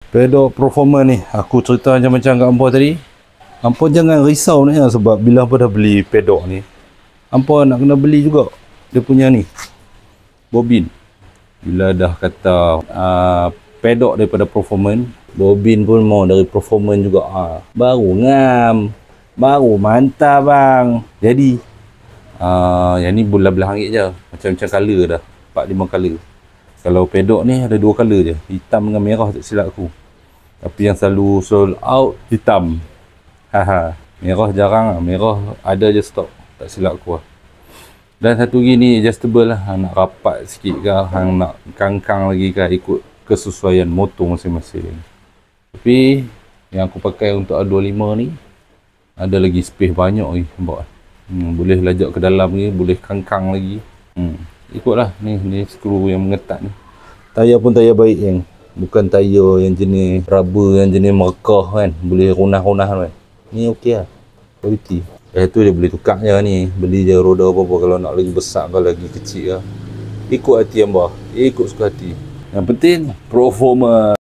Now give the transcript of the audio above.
Pedok Performance ni, aku cerita macam kat hampa tadi. Hampa jangan risau ni sebab bila hampa dah beli pedok ni, hampa nak kena beli juga dia punya ni, bobin. Bila dah kata pedok daripada Performance, bobin pun mau dari Performance juga. Baru ngam, baru mantap bang. Jadi yang ni belah-belah ringgit je, macam-macam colour dah, 4-5 colour. Kalau pedok ni ada 2 colour je, hitam dengan merah tak silap aku. Tapi yang selalu sold out hitam. Merah jarang, merah ada je stok, tak silap aku lah. Dan satu lagi ni adjustable lah, nak rapat sikit ke, hang nak kangkang lagi ke, ikut kesesuaian motor masing-masing. Tapi yang aku pakai untuk A25 ni ada lagi space banyak lagi, nampak. Boleh lajak ke dalam ni, boleh kangkang lagi. Ikutlah ni skru yang mengetat ni. Tayar pun tayar baik yang, bukan tayar yang jenis rubber yang jenis merekah kan, boleh runah-runah kan. Ni okey lah, quality. Tu dia boleh tukar je ni, beli je roda apa-apa kalau nak lagi besar ke lagi kecil ke. Ikut hati hamba, ikut suka hati. Yang penting performance.